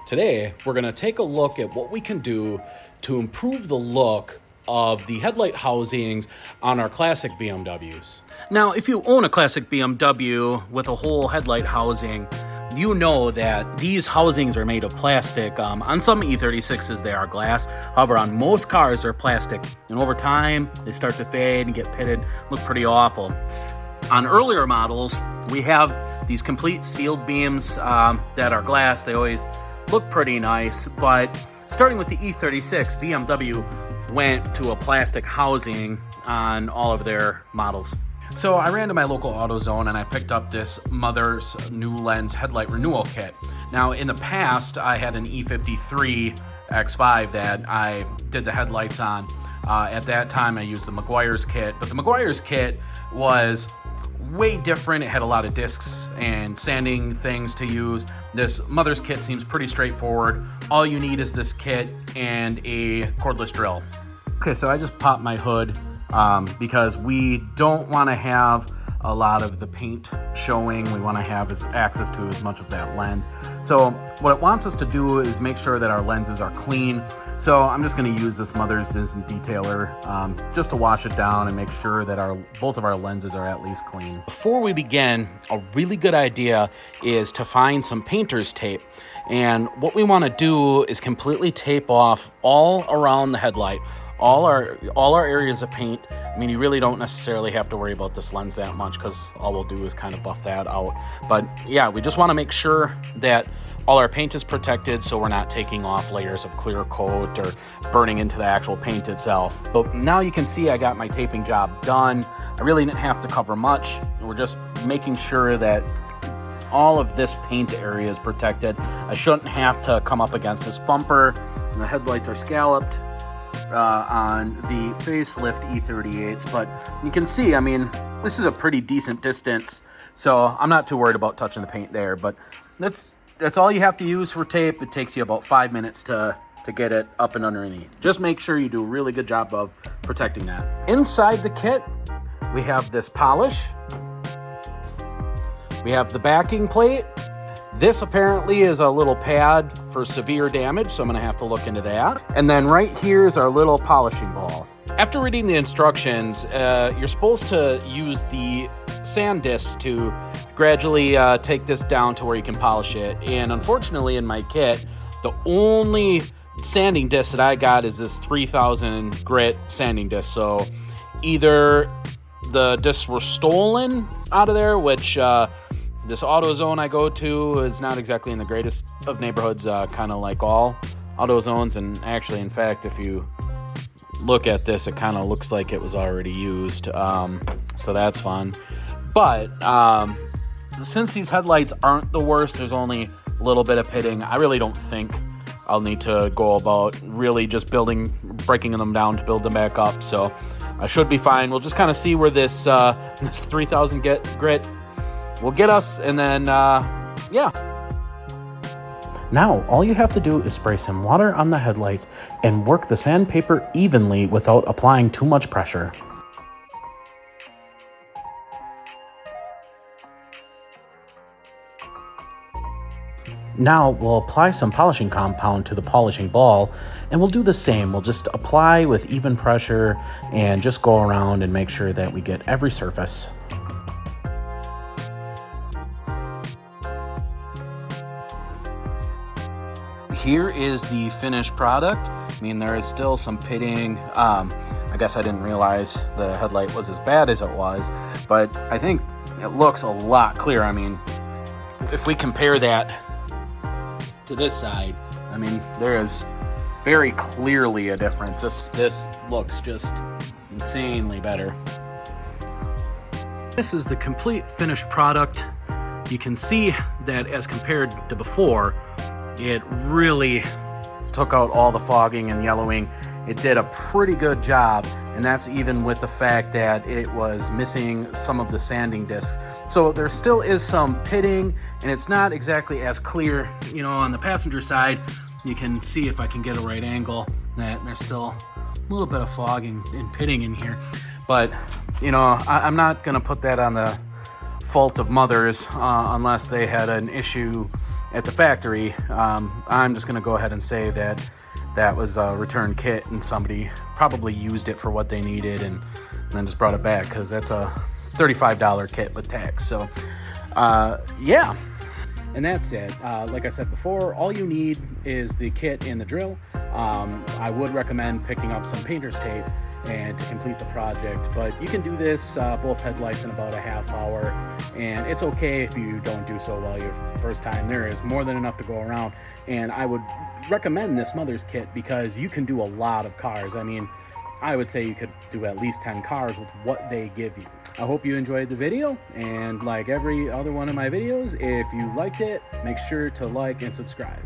Today, we're going to take a look at what we can do to improve the look of the headlight housings on our classic BMWs. Now, if you own a classic BMW with a whole headlight housing, you know that these housings are made of plastic. On some E36s, they are glass. However, on most cars, they're plastic. And over time, they start to fade and get pitted, look pretty awful. On earlier models, we have these complete sealed beams that are glass. They always look pretty nice, but starting with the E36, BMW went to a plastic housing on all of their models. So I ran to my local AutoZone and I picked up this Mother's New Lens headlight renewal kit. Now, in the past, I had an E53 X5 that I did the headlights on. At that time, I used the Meguiar's kit, but the Meguiar's kit was way different. It had a lot of discs and sanding things to use. This Mother's kit seems pretty straightforward. All you need is this kit and a cordless drill. Okay, so I just popped my hood because we don't want to have a lot of the paint showing. We want to have access to as much of that lens. So what it wants us to do is make sure that our lenses are clean. So I'm just going to use this Mother's detailer just to wash it down and make sure that both of our lenses are at least clean. Before we begin, a really good idea is to find some painter's tape. And what we want to do is completely tape off all around the headlight, all our areas of paint. I mean, you really don't necessarily have to worry about this lens that much because all we'll do is kind of buff that out. But yeah, we just want to make sure that all our paint is protected so we're not taking off layers of clear coat or burning into the actual paint itself. But now you can see I got my taping job done. I really didn't have to cover much. We're just making sure that all of this paint area is protected. I shouldn't have to come up against this bumper. The headlights are scalloped on the facelift E38s, but you can see, I mean, this is a pretty decent distance, so I'm not too worried about touching the paint there. But that's all you have to use for tape. It takes you about 5 minutes to get it up and underneath. Just make sure you do a really good job of protecting that. Inside the kit, we have this polish. We have the backing plate. This apparently is a little pad for severe damage, so I'm gonna have to look into that. And then right here is our little polishing ball. After reading the instructions, you're supposed to use the sand disc to gradually take this down to where you can polish it. And unfortunately in my kit, the only sanding disc that I got is this 3000 grit sanding disc. So either the discs were stolen out of there, which this AutoZone I go to is not exactly in the greatest of neighborhoods, kind of like all AutoZones. And actually, in fact, if you look at this, it kind of looks like it was already used. So that's fun. But since these headlights aren't the worst, there's only a little bit of pitting. I really don't think I'll need to go about really just breaking them down to build them back up. So I should be fine. We'll just kind of see where this 3000 grit will get us, and then yeah. Now all you have to do is spray some water on the headlights and work the sandpaper evenly without applying too much pressure. Now we'll apply some polishing compound to the polishing ball, and we'll do the same. We'll just apply with even pressure and just go around and make sure that we get every surface. Here is the finished product. I mean, there is still some pitting. I guess I didn't realize the headlight was as bad as it was, but I think it looks a lot clearer. I mean, if we compare that to this side, I mean, there is very clearly a difference. This looks just insanely better. This is the complete finished product. You can see that as compared to before, it really took out all the fogging and yellowing. It did a pretty good job, and that's even with the fact that it was missing some of the sanding discs. So there still is some pitting, and it's not exactly as clear. You know, on the passenger side, you can see, if I can get a right angle, that there's still a little bit of fogging and pitting in here. But, you know, I'm not gonna put that on the fault of Mother's unless they had an issue at the factory. I'm just going to go ahead and say that that was a return kit and somebody probably used it for what they needed and then just brought it back, because that's a $35 kit with tax. So yeah. And that's it. Like I said before, all you need is the kit and the drill. I would recommend picking up some painter's tape and to complete the project, but you can do this both headlights in about a half hour, and it's okay if you don't do so well your first time. There is more than enough to go around, and I would recommend this mother's kit because you can do a lot of cars. I mean, I would say you could do at least 10 cars with what they give you. I hope you enjoyed the video, and like every other one of my videos, if you liked it, make sure to like and subscribe.